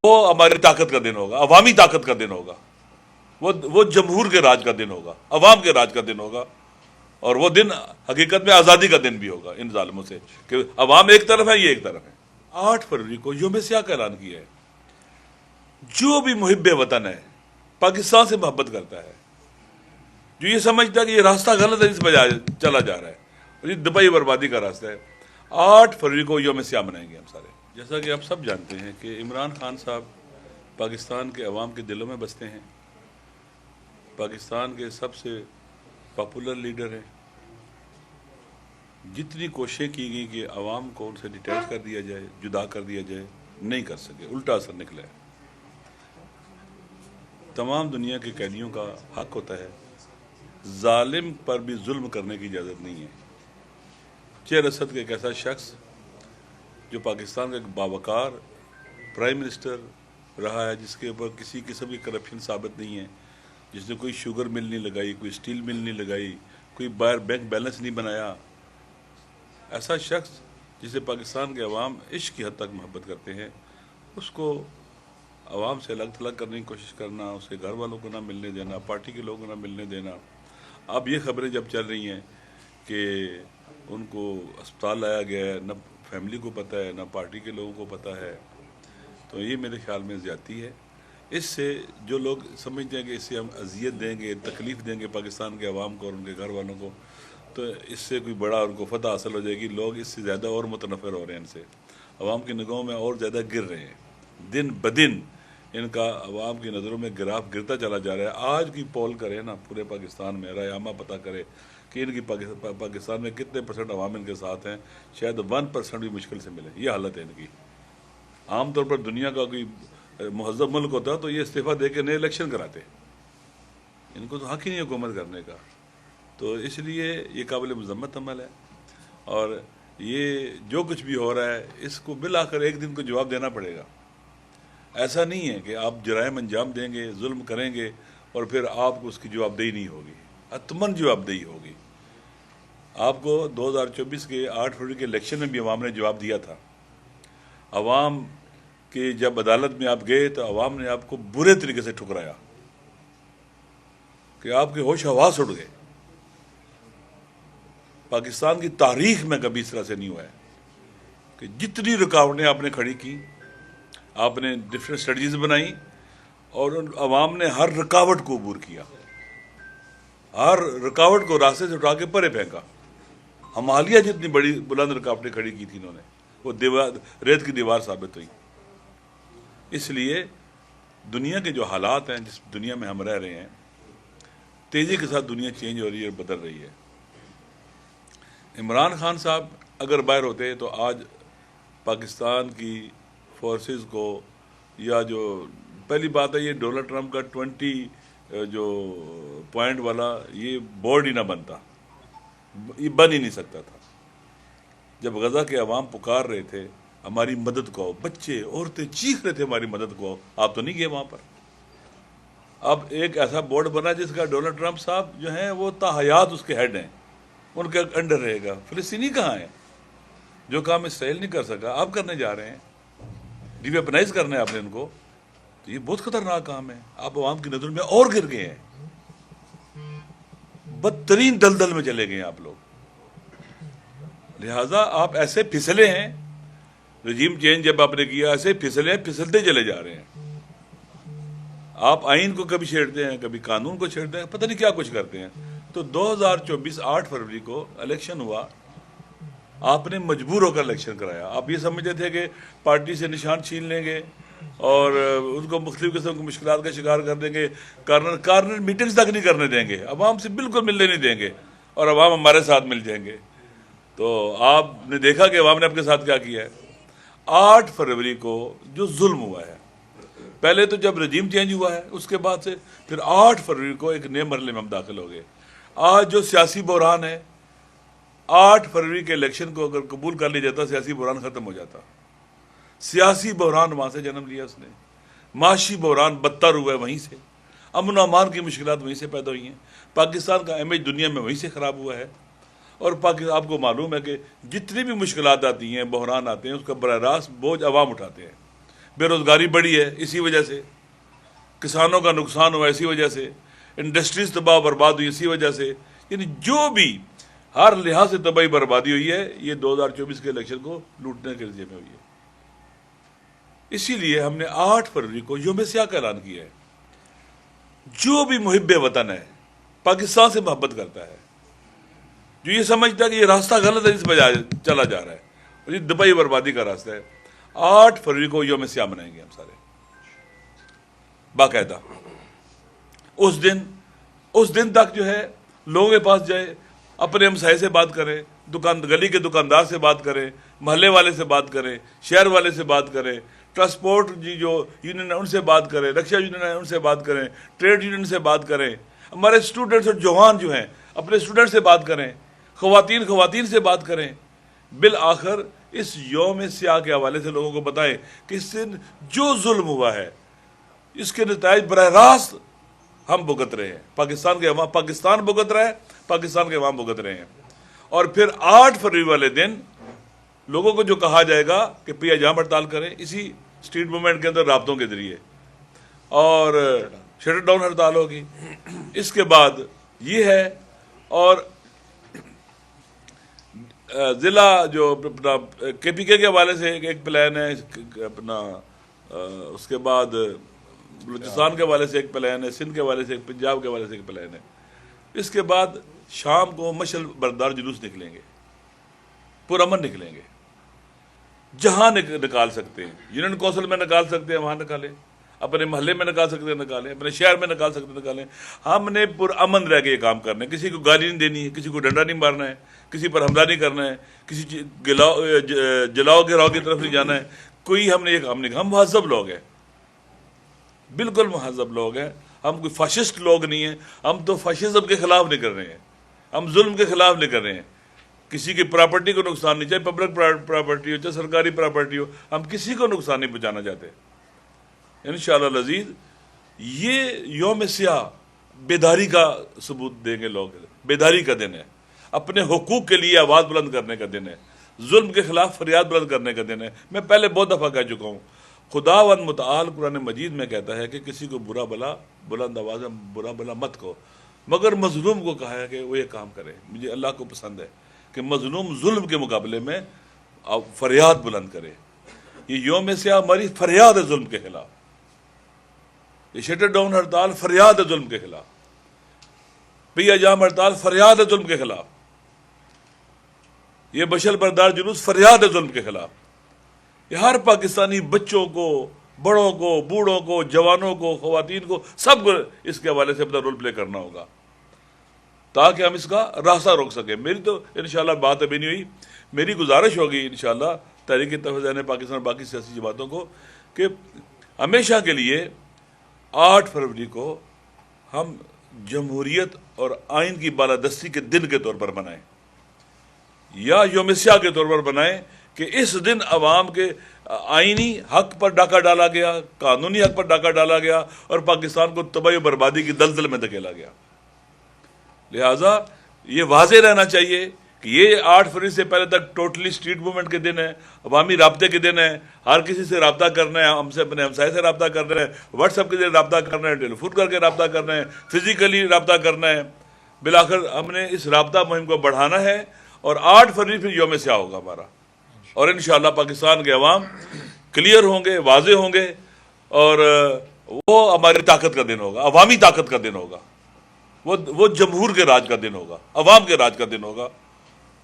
وہ ہماری طاقت کا دن ہوگا، عوامی طاقت کا دن ہوگا، وہ جمہور کے راج کا دن ہوگا، عوام کے راج کا دن ہوگا، اور وہ دن حقیقت میں آزادی کا دن بھی ہوگا ان ظالموں سے کہ عوام ایک طرف ہے، یہ ایک طرف ہے۔ 8 فروری کو یوم سیاہ کا اعلان کیا ہے۔ جو بھی محب وطن ہے، پاکستان سے محبت کرتا ہے، جو یہ سمجھتا ہے کہ یہ راستہ غلط ہے، اس پہ چلا جا رہا ہے اور یہ دبئی بربادی کا راستہ ہے، 8 فروری کو یوم سیاہ منائیں گے ہم سارے۔ جیسا کہ آپ سب جانتے ہیں کہ عمران خان صاحب پاکستان کے عوام کے دلوں میں بستے ہیں، پاکستان کے سب سے پاپولر لیڈر ہیں۔ جتنی کوششیں کی گئی کہ عوام کو ان سے ڈیٹیچ کر دیا جائے، جدا کر دیا جائے، نہیں کر سکے، الٹا اثر نکلا ہے۔ تمام دنیا کے قیدیوں کا حق ہوتا ہے، ظالم پر بھی ظلم کرنے کی اجازت نہیں ہے۔ چیر اسد کا ایک ایسا شخص جو پاکستان کا ایک باوقار پرائم منسٹر رہا ہے، جس کے اوپر کسی قسم کی کرپشن ثابت نہیں ہے، جس نے کوئی شوگر مل نہیں لگائی، کوئی اسٹیل مل نہیں لگائی، کوئی باہر بینک بیلنس نہیں بنایا، ایسا شخص جسے پاکستان کے عوام عشق کی حد تک محبت کرتے ہیں، اس کو عوام سے الگ تھلگ کرنے کی کوشش کرنا، اس کے گھر والوں کو نہ ملنے دینا، پارٹی کے لوگوں کو نہ ملنے دینا۔ اب یہ خبریں جب چل رہی ہیں کہ ان کو اسپتال لایا گیا ہے، نہ فیملی کو پتہ ہے، نہ پارٹی کے لوگوں کو پتہ ہے، تو یہ میرے خیال میں زیادتی ہے۔ اس سے جو لوگ سمجھتے ہیں کہ اس سے ہم اذیت دیں گے، تکلیف دیں گے پاکستان کے عوام کو اور ان کے گھر والوں کو، تو اس سے کوئی بڑا ان کو فتح حاصل ہو جائے گی، لوگ اس سے زیادہ اور متنفر ہو رہے ہیں ان سے، عوام کی نگاہوں میں اور زیادہ گر رہے ہیں، دن بدن ان کا عوام کی نظروں میں گراف گرتا چلا جا رہا ہے۔ آج کی پول کرے نا پورے پاکستان میں، رائے عامہ پتہ کرے کہ ان کی پاکستان میں کتنے پرسنٹ عوام ان کے ساتھ ہیں، شاید 1% بھی مشکل سے ملے۔ یہ حالت ہے ان کی۔ عام طور پر دنیا کا کوئی مہذب ملک ہوتا تو یہ استعفیٰ دے کے نئے الیکشن کراتے، ان کو تو حق ہی نہیں حکومت کرنے کا۔ تو اس لیے یہ قابل مذمت عمل ہے، اور یہ جو کچھ بھی ہو رہا ہے اس کو بالآخر ایک دن کو جواب دینا پڑے گا۔ ایسا نہیں ہے کہ آپ جرائم انجام دیں گے، ظلم کریں گے اور پھر آپ کو اس کی جواب دہی نہیں ہوگی، حتماً جواب دہی ہوگی۔ آپ کو 2024 کے 8 فروری کے الیکشن میں بھی عوام نے جواب دیا تھا۔ عوام کہ جب عدالت میں آپ گئے تو عوام نے آپ کو برے طریقے سے ٹھکرایا کہ آپ کے ہوش حواس اڑ گئے۔ پاکستان کی تاریخ میں کبھی اس طرح سے نہیں ہوا ہے کہ جتنی رکاوٹیں آپ نے کھڑی کی، آپ نے ڈفرینٹ اسٹریٹجیز بنائی اور ان عوام نے ہر رکاوٹ کو عبور کیا، ہر رکاوٹ کو راستے سے اٹھا کے پرے پھینکا۔ ہمالیہ جتنی بڑی بلند رکاوٹیں کھڑی کی تھی انہوں نے، وہ ریت کی دیوار ثابت ہوئی۔ اس لیے دنیا کے جو حالات ہیں، جس دنیا میں ہم رہ رہے ہیں، تیزی کے ساتھ دنیا چینج ہو رہی ہے، بدل رہی ہے۔ عمران خان صاحب اگر باہر ہوتے تو آج پاکستان کی فورسز کو، یا جو پہلی بات ہے یہ ڈونلڈ ٹرمپ کا 20 جو پوائنٹ والا یہ بورڈ ہی نہ بنتا، یہ بن ہی نہیں سکتا تھا۔ جب غزہ کے عوام پکار رہے تھے ہماری مدد کو، بچے عورتیں چیخ رہے تھے ہماری مدد کو، آپ تو نہیں گئے وہاں پر۔ اب ایک ایسا بورڈ بنا جس کا ڈونلڈ ٹرمپ صاحب جو ہیں وہ تاحیات اس کے ہیڈ ہیں، ان کے انڈر رہے گا۔ فلسطینی کہاں ہیں؟ جو کام اسرائیل نہیں کر سکا آپ کرنے جا رہے ہیں، ڈی ویپنائز کرنا ہے آپ نے ان کو، تو یہ بہت خطرناک کام ہے۔ آپ عوام کی نظر میں اور گر گئے ہیں، بدترین دلدل میں چلے گئے ہیں آپ لوگ۔ لہٰذا آپ ایسے پھسلے ہیں، رجیم چینج جب آپ نے کیا ایسے پھسلے ہیں، پھسلتے چلے جا رہے ہیں۔ آپ آئین کو کبھی چھیڑتے ہیں، کبھی قانون کو چھیڑتے ہیں، پتہ نہیں کیا کچھ کرتے ہیں۔ تو 2024 8 فروری کو الیکشن ہوا، آپ نے مجبور ہو کر الیکشن کرایا۔ آپ یہ سمجھتے تھے کہ پارٹی سے نشان چھین لیں گے اور ان کو مختلف قسم کی مشکلات کا شکار کر دیں گے، کارنر میٹنگز تک نہیں کرنے دیں گے، عوام سے بالکل ملنے نہیں دیں گے، اور عوام ہمارے ساتھ مل جائیں گے۔ تو آپ نے دیکھا کہ عوام نے آپ کے ساتھ کیا کیا ہے۔ 8 فروری کو جو ظلم ہوا ہے، پہلے تو جب رجیم چینج ہوا ہے اس کے بعد سے، پھر 8 فروری کو ایک نئے مرحلے میں ہم داخل ہو گئے۔ آج جو سیاسی بحران ہے، 8 فروری کے الیکشن کو اگر قبول کر لیا جاتا سیاسی بحران ختم ہو جاتا۔ سیاسی بحران وہاں سے جنم لیا اس نے، معاشی بحران بدتر ہوا ہے وہیں سے، امن و امان کی مشکلات وہیں سے پیدا ہوئی ہیں، پاکستان کا امیج دنیا میں وہیں سے خراب ہوا ہے۔ اور آپ کو معلوم ہے کہ جتنی بھی مشکلات آتی ہیں، بحران آتے ہیں، اس کا براہ راست بوجھ عوام اٹھاتے ہیں۔ بے روزگاری بڑھی ہے اسی وجہ سے، کسانوں کا نقصان ہوا اسی وجہ سے، انڈسٹریز تباہ برباد ہوئی اسی وجہ سے، یعنی جو بھی ہر لحاظ سے تباہی بربادی ہوئی ہے یہ 2024 کے الیکشن کو لوٹنے کے نتیجے میں ہوئی ہے۔ اسی لیے ہم نے 8 فروری کو یوم سیاہ کا اعلان کیا ہے۔ جو بھی محب وطن ہے، پاکستان سے محبت کرتا ہے، جو یہ سمجھتا ہے کہ یہ راستہ غلط ہے، اس پہ چلا جا رہا ہے اور یہ تباہی بربادی کا راستہ ہے، 8 فروری کو یوم سیاہ منائیں گے ہم سارے باقاعدہ۔ اس دن تک جو ہے لوگوں کے پاس جائے، اپنے ہمسائے سے بات کریں، گلی کے دکاندار سے بات کریں، محلے والے سے بات کریں، شہر والے سے بات کریں، ٹرانسپورٹ جو یونین ہے ان سے بات کریں، رکشہ یونین ہے ان سے بات کریں، ٹریڈ یونین سے بات کریں، ہمارے اسٹوڈنٹس اور جوان جو ہیں اپنے اسٹوڈنٹ سے بات کریں، خواتین سے بات کریں، بالآخر اس یوم سیاہ کے حوالے سے لوگوں کو بتائیں کہ اس دن جو ظلم ہوا ہے اس کے نتائج براہ راست ہم بھگت رہے ہیں، پاکستان بھگت رہا ہے، پاکستان کے عوام بھگت رہے ہیں۔ اور پھر 8 فروری والے دن لوگوں کو جو کہا جائے گا کہ پیا جام ہڑتال کریں، اسی اسٹریٹ موومنٹ کے اندر رابطوں کے ذریعے، اور شٹر ڈاؤن ہڑتال ہوگی۔ اس کے بعد یہ ہے، اور ضلع جو اپنا KPK کے حوالے سے ایک پلان ہے اپنا، اس کے بعد بلوچستان کے حوالے سے ایک پلان ہے، سندھ کے حوالے سے ایک، پنجاب کے حوالے سے ایک پلان ہے۔ اس کے بعد شام کو مشعل بردار جلوس نکلیں گے، پرامن نکلیں گے، جہاں نکال سکتے ہیں، یونین کونسل میں نکال سکتے ہیں وہاں نکالیں، اپنے محلے میں نکال سکتے ہیں نکالیں، اپنے شہر میں نکال سکتے ہیں نکالیں۔ ہم نے پرامن رہ کے یہ کام کرنا ہے، کسی کو گالی نہیں دینی ہے، کسی کو ڈنڈا نہیں مارنا ہے، کسی پر حملہ نہیں کرنا ہے، کسی جلاؤ گراؤ کی طرف نہیں جانا ہے، کوئی ہم نے یہ کام نہیں کرنا۔ ہم مہذب لوگ ہیں، بالکل مہذب لوگ ہیں، ہم کوئی فاشسٹ لوگ نہیں ہیں، ہم تو فاشزم کے خلاف نہیں کر رہے ہیں، ہم ظلم کے خلاف نہیں کر رہے ہیں، کسی کی پراپرٹی کو نقصان نہیں، چاہے پبلک پراپرٹی ہو چاہے سرکاری پراپرٹی ہو، ہم کسی کو نقصان نہیں پہنچانا چاہتے۔ انشاءاللہ العزیز یہ یوم سیاہ بیداری کا ثبوت دیں گے لوگ، بیداری کا دن ہے، اپنے حقوق کے لیے آواز بلند کرنے کا دن ہے، ظلم کے خلاف فریاد بلند کرنے کا دن ہے۔ میں پہلے بہت دفعہ کہہ چکا ہوں، خداوند متعال قرآن مجید میں کہتا ہے کہ کسی کو برا بلا بلند آواز میں برا بلا مت کہو، مگر مظلوم کو کہا ہے کہ وہ یہ کام کرے۔ مجھے اللہ کو پسند ہے کہ مظلوم ظلم کے مقابلے میں فریاد بلند کرے۔ یہ یوم سیاہ ہماری فریاد ہے ظلم کے خلاف، یہ شٹر ڈاؤن ہڑتال فریاد ہے ظلم کے خلاف، پیا جام ہڑتال فریاد ہے ظلم کے خلاف، یہ مشعل بردار جلوس فریاد ہے ظلم کے خلاف۔ یہ ہر پاکستانی بچوں کو، بڑوں کو، بوڑھوں کو، جوانوں کو، خواتین کو، سب کو اس کے حوالے سے اپنا رول پلے کرنا ہوگا تاکہ ہم اس کا راستہ روک سکیں۔ میری تو انشاءاللہ بات ابھی نہیں ہوئی، میری گزارش ہوگی انشاءاللہ تحریک اتحاد پاکستان اور باقی سیاسی جماعتوں کو کہ ہمیشہ کے لیے 8 فروری کو ہم جمہوریت اور آئین کی بالادستی کے دن کے طور پر منائیں، یا یوم سیاہ کے طور پر بنائیں کہ اس دن عوام کے آئینی حق پر ڈاکہ ڈالا گیا، قانونی حق پر ڈاکہ ڈالا گیا اور پاکستان کو تباہی و بربادی کی دلدل میں دھکیلا گیا۔ لہٰذا یہ واضح رہنا چاہیے کہ یہ 8 فروری سے پہلے تک ٹوٹلی اسٹریٹ موومنٹ کے دن ہے، عوامی رابطے کے دن ہے، ہر کسی سے رابطہ کرنا ہے، ہم سے اپنے ہمسائے سے رابطہ کرنا ہے، واٹس ایپ کے ذریعے رابطہ کرنا ہے، ٹیلی فون کر کے رابطہ کرنا ہے، فزیکلی رابطہ کرنا ہے۔ بالآخر ہم نے اس رابطہ مہم کو بڑھانا ہے اور 8 فروری پھر یوم سیاہ ہوگا ہمارا، اور انشاءاللہ پاکستان کے عوام کلیئر ہوں گے، واضح ہوں گے، اور وہ ہماری طاقت کا دن ہوگا، عوامی طاقت کا دن ہوگا، وہ جمہور کے راج کا دن ہوگا، عوام کے راج کا دن ہوگا،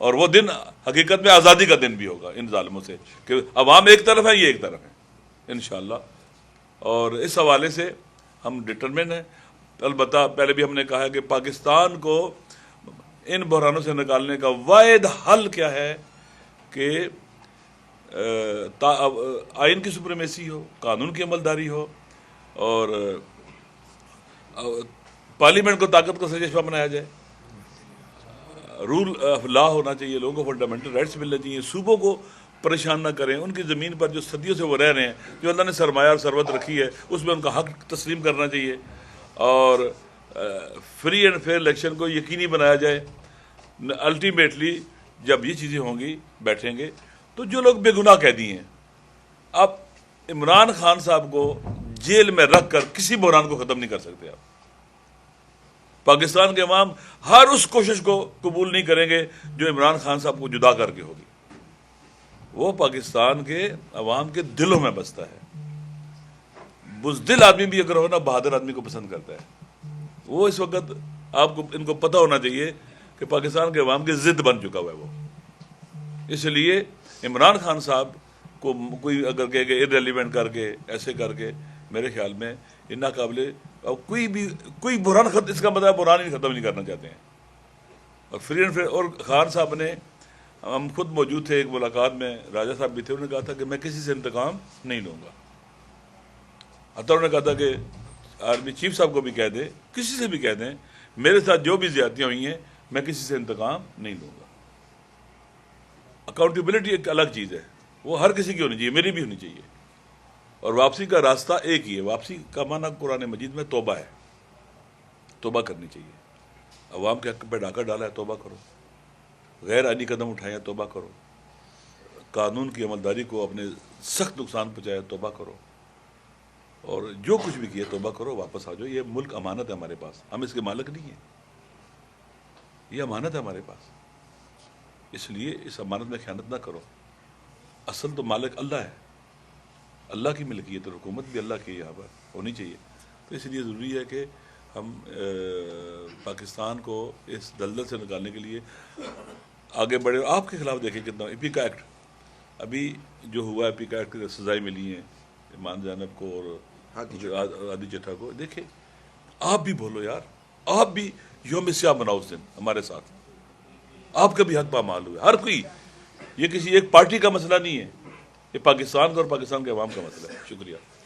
اور وہ دن حقیقت میں آزادی کا دن بھی ہوگا ان ظالموں سے کہ عوام ایک طرف ہے، یہ ایک طرف ہے انشاءاللہ۔ اور اس حوالے سے ہم ڈٹرمن ہیں۔ البتہ پہلے بھی ہم نے کہا ہے کہ پاکستان کو ان بحرانوں سے نکالنے کا واحد حل کیا ہے کہ آئین کی سپریمیسی ہو، قانون کی عملداری ہو، اور پارلیمنٹ کو طاقت کا سچشمہ بنایا جائے، رول آف لا ہونا چاہیے، لوگوں کو فنڈامنٹل رائٹس ملنے چاہیے، صوبوں کو پریشان نہ کریں، ان کی زمین پر جو صدیوں سے وہ رہ رہے ہیں، جو اللہ نے سرمایہ اور ثروت رکھی ہے اس میں ان کا حق تسلیم کرنا چاہیے، اور فری اینڈ فیئر الیکشن کو یقینی بنایا جائے۔ الٹیمیٹلی جب یہ چیزیں ہوں گی، بیٹھیں گے، تو جو لوگ بے گناہ قیدی ہیں، اب عمران خان صاحب کو جیل میں رکھ کر کسی بحران کو ختم نہیں کر سکتے آپ. پاکستان کے عوام ہر اس کوشش کو قبول نہیں کریں گے جو عمران خان صاحب کو جدا کر کے ہوگی. وہ پاکستان کے عوام کے دلوں میں بستا ہے. بزدل آدمی بھی اگر ہو نا بہادر آدمی کو پسند کرتا ہے. وہ اس وقت آپ کو ان کو پتہ ہونا چاہیے کہ پاکستان کے عوام کی ضد بن چکا ہوا ہے وہ. اس لیے عمران خان صاحب کو کوئی اگر کہے کہ ارریلیونٹ کر کے ایسے کر کے میرے خیال میں یہ ناقابل کوئی بحران اس کا مطلب بحران ہی ختم نہیں کرنا چاہتے ہیں. اور فری اینڈ فیئر. اور خان صاحب نے ہم خود موجود تھے ایک ملاقات میں, راجہ صاحب بھی تھے, انہوں نے کہا تھا کہ میں کسی سے انتقام نہیں لوں گا. حتیٰ انہوں نے کہا تھا کہ آرمی چیف صاحب کو بھی کہہ دے, کسی سے بھی کہہ دیں میرے ساتھ جو بھی زیادتیاں ہوئی ہیں میں کسی سے انتقام نہیں لوں گا. اکاؤنٹیبلٹی ایک الگ چیز ہے, وہ ہر کسی کی ہونی چاہیے, میری بھی ہونی چاہیے. اور واپسی کا راستہ ایک ہی ہے. واپسی کا معنی قرآن مجید میں توبہ ہے. توبہ کرنی چاہیے. عوام کے حق پہ ڈاکہ ڈالا ہے, توبہ کرو. غیر آئینی قدم اٹھایا, توبہ کرو. قانون کی عملداری کو اپنے سخت نقصان پہنچایا, توبہ کرو. اور جو کچھ بھی کیا توبہ کرو, واپس آ جاؤ. یہ ملک امانت ہے ہمارے پاس, ہم اس کے مالک نہیں ہیں. یہ امانت ہے ہمارے پاس, اس لیے اس امانت میں خیانت نہ کرو. اصل تو مالک اللہ ہے, اللہ کی ملکیت, اور حکومت بھی اللہ کی یہاں پر ہونی چاہیے. تو اس لیے ضروری ہے کہ ہم پاکستان کو اس دلدل سے نکالنے کے لیے آگے بڑھے. آپ کے خلاف دیکھیں کتنا ایپیکا ایکٹ ابھی جو ہوا ہے, ایپیکا ایکٹ کی سزائیں ملی ہیں ایمان زینب کو اور عادی چٹھا کو. دیکھیں آپ بھی بولو یار, آپ بھی یوم سیاہ مناؤ اس دن ہمارے ساتھ. آپ کا بھی حق پامال ہوئے, ہر کوئی. یہ کسی ایک پارٹی کا مسئلہ نہیں ہے, یہ پاکستان کا اور پاکستان کے عوام کا مسئلہ ہے. شکریہ.